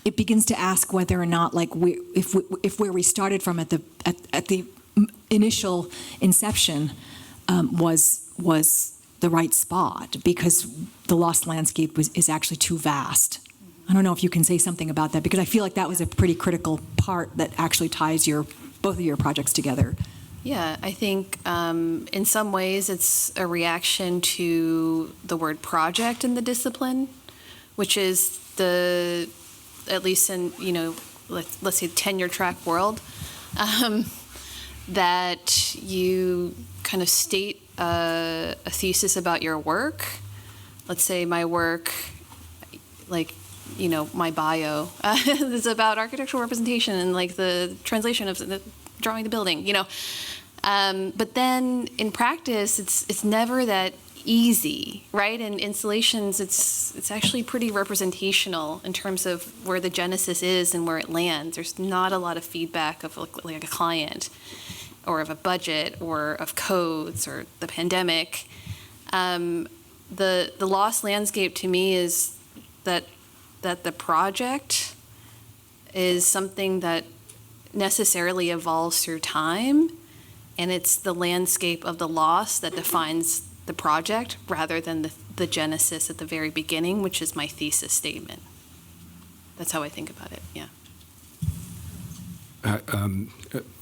it begins to ask whether or not if where we started from at the initial inception was the right spot, because the lost landscape is actually too vast. I don't know if you can say something about that, because I feel like that was a pretty critical part that actually ties both of your projects together. Yeah, I think in some ways it's a reaction to the word project in the discipline, which is at least in, let's say tenure track world, that you kind of state a thesis about your work. Let's say my work, my bio is about architectural representation and the translation of the drawing the building, but then in practice, it's never that easy, right? In installations, it's actually pretty representational in terms of where the genesis is and where it lands. There's not a lot of feedback of like a client or of a budget or of codes or the pandemic. The lost landscape to me is that the project is something that necessarily evolves through time, and it's the landscape of the loss that defines the project rather than the genesis at the very beginning, which is my thesis statement. That's how I think about it, yeah.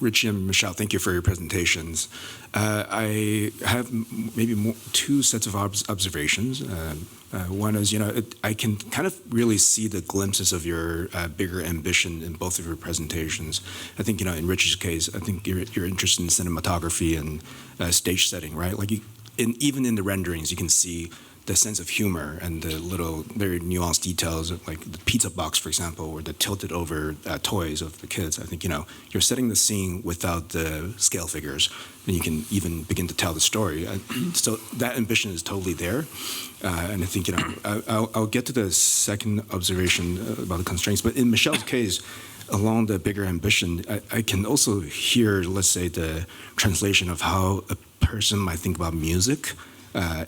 Richie and Michelle, thank you for your presentations. I have maybe two sets of observations. One is, I can kind of really see the glimpses of your bigger ambition in both of your presentations. I think, in Richie's case, I think you're interested in cinematography and stage setting, right? Like, even in the renderings, you can see the sense of humor and the little very nuanced details of, like the pizza box, for example, or the tilted over toys of the kids. I think, you're setting the scene without the scale figures, and you can even begin to tell the story. So that ambition is totally there. And I think, I'll get to the second observation about the constraints, but in Michelle's case, along the bigger ambition, I can also hear, let's say, the translation of how a person might think about music.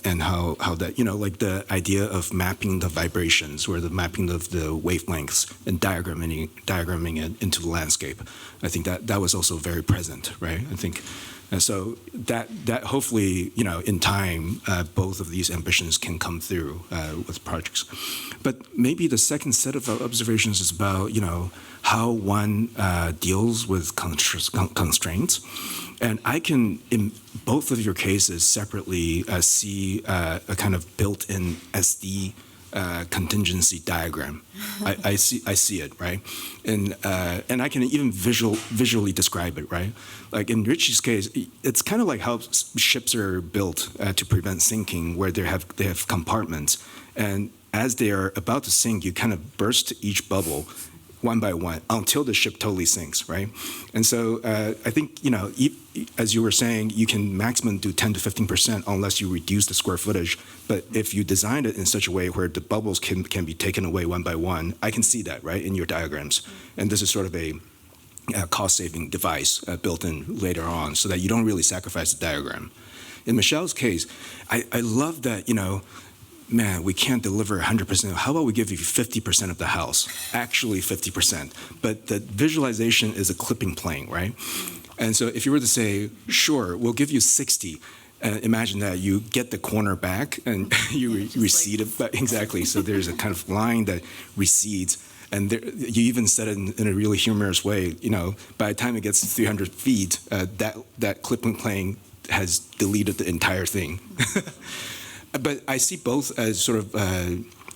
And how that, like the idea of mapping the vibrations or the mapping of the wavelengths and diagramming it into the landscape. I think that was also very present, right? I think, and so that hopefully, in time, both of these ambitions can come through with projects. But maybe the second set of observations is about, how one deals with constraints. And I can, in both of your cases separately, see a kind of built-in SD contingency diagram. I see it, right? And I can even visually describe it, right? Like in Richie's case, it's kind of like how ships are built to prevent sinking, where they have compartments, and as they are about to sink, you kind of burst each bubble one by one until the ship totally sinks, right? And so I think, as you were saying, you can maximum do 10 to 15% unless you reduce the square footage. But if you design it in such a way where the bubbles can be taken away one by one, I can see that, right, in your diagrams. And this is sort of a cost-saving device built in later on so that you don't really sacrifice the diagram. In Michelle's case, I love that, man, we can't deliver 100%. How about we give you 50% of the house? Actually 50%. But the visualization is a clipping plane, right? And so if you were to say, sure, we'll give you 60, imagine that you get the corner back and you recede it. But exactly, so there's a kind of line that recedes. And you even said it in a really humorous way, by the time it gets to 300 feet, that clipping plane has deleted the entire thing. But I see both as sort of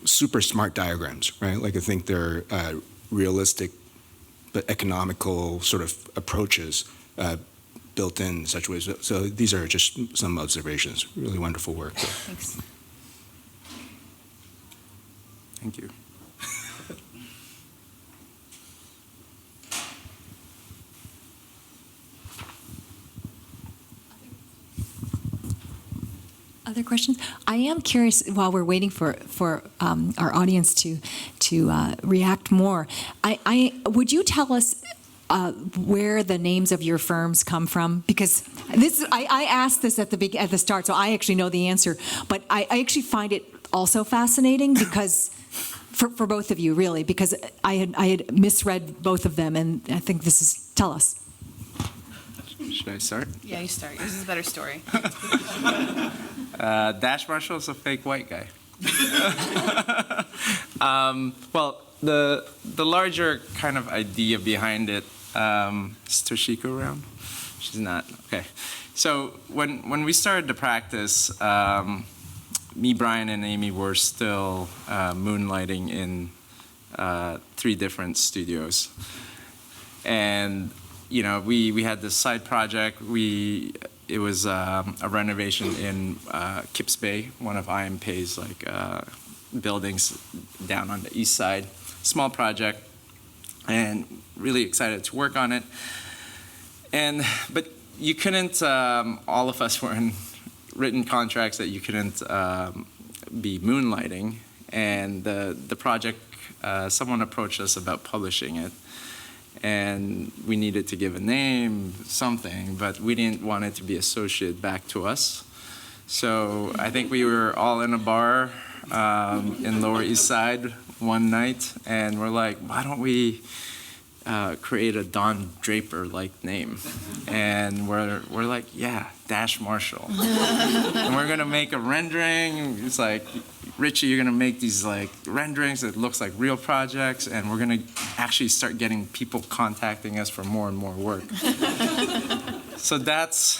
super smart diagrams, right? Like I think they're realistic but economical sort of approaches built in such ways. So these are just some observations. Really wonderful work. Thanks. Thank you. Other questions? I am curious, while we're waiting for our audience to react more, would you tell us where the names of your firms come from? Because I asked this at the start, so I actually know the answer. But I actually find it also fascinating because for both of you, really, because I had misread both of them, and I think this is, tell us. Should I start? Yeah, you start. This is a better story. Dash Marshall is a fake white guy. Well, the larger kind of idea behind it, is Toshiko around? She's not. Okay. So when we started to practice, me, Brian, and Amy were still moonlighting in 3 different studios. And we had this side project. It was a renovation in Kips Bay, one of IMP's buildings down on the east side. Small project, and really excited to work on it. But you couldn't. All of us weren't written contracts that you couldn't be moonlighting, and the project, someone approached us about publishing it, and we needed to give a name, something, but we didn't want it to be associated back to us. So I think we were all in a bar in Lower East Side one night, and we're like, why don't we create a Don Draper-like name? And we're like, yeah, Dash Marshall. And we're gonna make a rendering. It's like, Ritchie, you're gonna make these like renderings that looks like real projects, and we're gonna actually start getting people contacting us for more and more work. So that's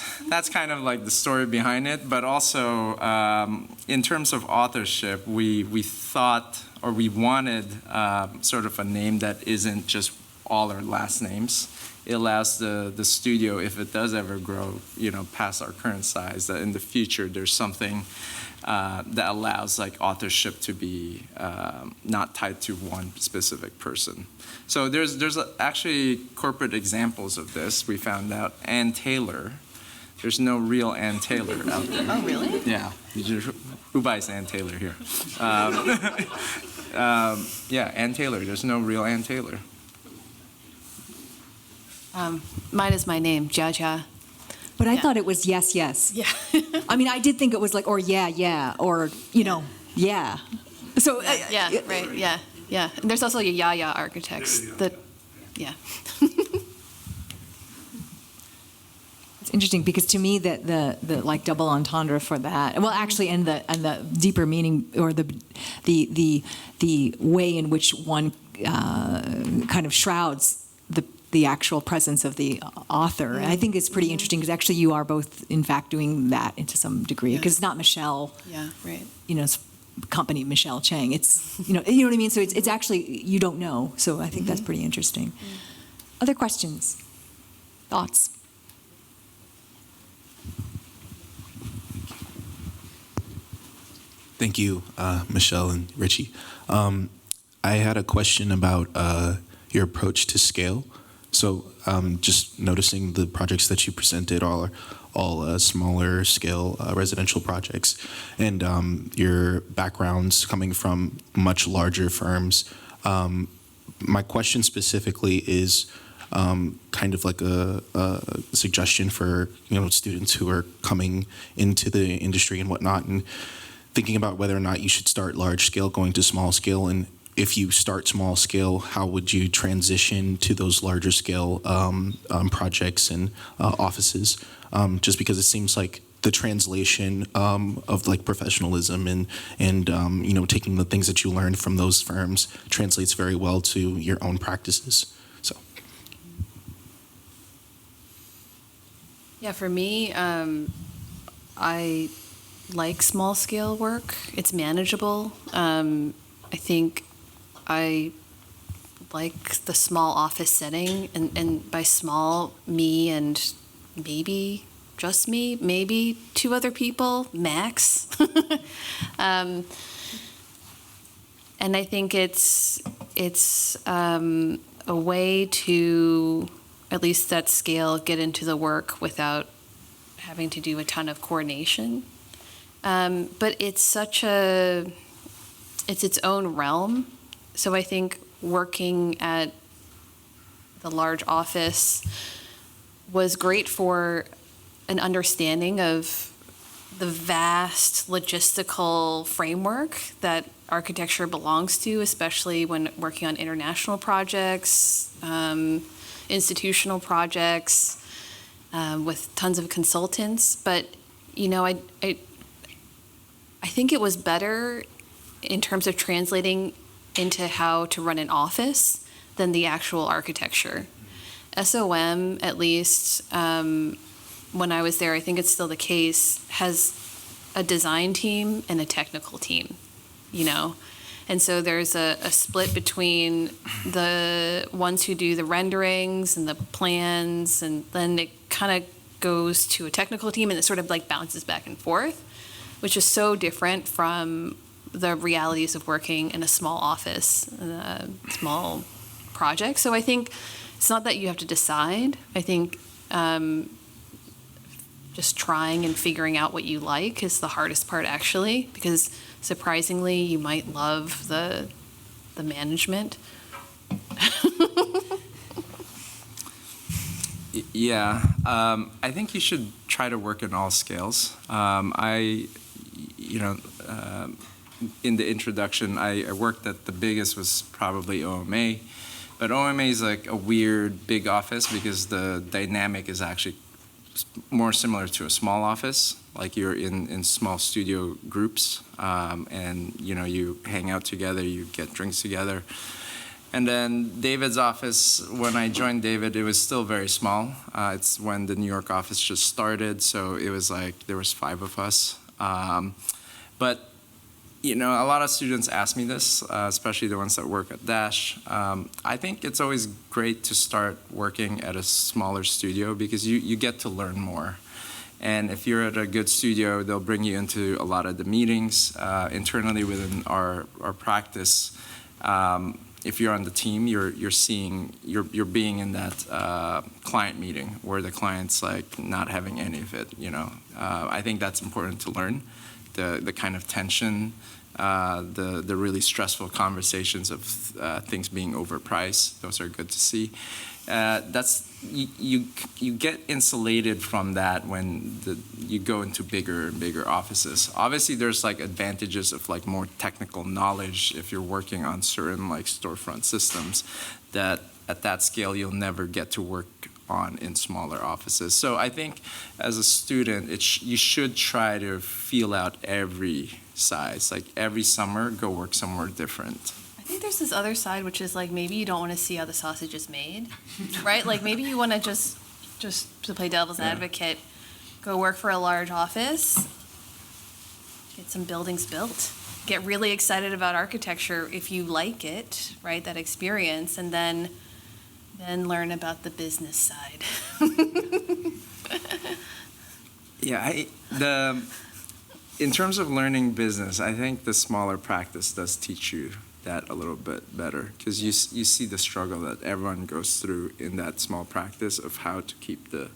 kind of like the story behind it. But also, in terms of authorship, we thought, or we wanted sort of a name that isn't just all our last names. It allows the studio, if it does ever grow, past our current size, that in the future there's something that allows like authorship to be not tied to one specific person. So there's actually corporate examples of this. We found out Ann Taylor. There's no real Ann Taylor out there. Oh, really? Yeah. Who buys Ann Taylor here? Yeah, Ann Taylor. There's no real Ann Taylor. Mine is my name, Jia Jia. But I Yeah. thought it was yes, yes. Yeah. I mean, I did think it was like, or yeah, yeah, or, yeah. So, Yeah, right, yeah, yeah. And there's also Yaya architects that, yeah. It's interesting because to me that the like double entendre for that, well, actually, and the deeper meaning or the way in which one kind of shrouds the actual presence of the author, I think is pretty interesting because actually you are both in fact doing that to some degree because it's not Michelle, Yeah, right. it's company Michelle Chang. It's you know what I mean. So it's actually you don't know. So I think that's pretty interesting. Other questions, thoughts? Thank you, Michelle and Ritchie. I had a question about your approach to scale. So just noticing the projects that you presented are all smaller scale residential projects, and your backgrounds coming from much larger firms. My question specifically is kind of like a suggestion for students who are coming into the industry and whatnot, and thinking about whether or not you should start large scale, going to small scale, and if you start small scale, how would you transition to those larger scale projects and offices? Just because it seems like the translation of like professionalism and taking the things that you learned from those firms translates very well to your own practices. So. Yeah, for me, I like small scale work. It's manageable. I think I like the small office setting, and by small, me and maybe just me, maybe two other people, max. And I think it's a way to, at least at scale, get into the work without having to do a ton of coordination. But it's it's its own realm. So I think working at the large office was great for an understanding of the vast logistical framework that architecture belongs to, especially when working on international projects, institutional projects, with tons of consultants. But, I think it was better in terms of translating into how to run an office than the actual architecture. SOM, at least when I was there, I think it's still the case, has a design team and a technical team, And so there's a split between the ones who do the renderings and the plans, and then it kind of goes to a technical team, and it sort of like bounces back and forth, which is so different from the realities of working in a small office, a small project. So I think it's not that you have to decide. I think just trying and figuring out what you like is the hardest part, actually, because surprisingly, you might love the management. Yeah, I think you should try to work in all scales. In the introduction, I worked at the biggest was probably OMA, but OMA is like a weird big office because the dynamic is actually more similar to a small office. Like you're in small studio groups, and you hang out together, you get drinks together. And then David's office, when I joined David, it was still very small. It's when the New York office just started, so it was like there was 5 of us. But a lot of students ask me this, especially the ones that work at Dash. I think it's always great to start working at a smaller studio because you get to learn more. And if you're at a good studio, they'll bring you into a lot of the meetings internally within our practice. If you're on the team, you're being in that client meeting where the client's like not having any of it. I think that's important to learn. The kind of tension, the really stressful conversations of things being overpriced. Those are good to see. You get insulated from that when you go into bigger and bigger offices. Obviously, there's like advantages of like more technical knowledge if you're working on certain like storefront systems that at that scale you'll never get to work on in smaller offices. So I think as a student, you should try to feel out every size. Like every summer, go work somewhere different. I think there's this other side, which is like maybe you don't want to see how the sausage is made, right? Like maybe you want to just to play devil's advocate, go work for a large office, get some buildings built, get really excited about architecture if you like it, right? That experience, and then learn about the business side. Yeah, in terms of learning business, I think the smaller practice does teach you that a little bit better because you see the struggle that everyone goes through in that small practice of how to keep the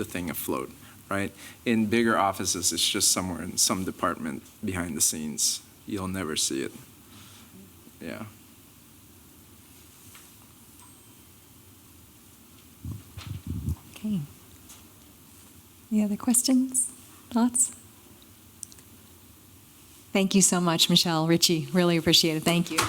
thing afloat, right? In bigger offices, it's just somewhere in some department behind the scenes. You'll never see it. Yeah. Okay. Any other questions? Thoughts? Thank you so much, Michelle, Ritchie. Really appreciate it. Thank you.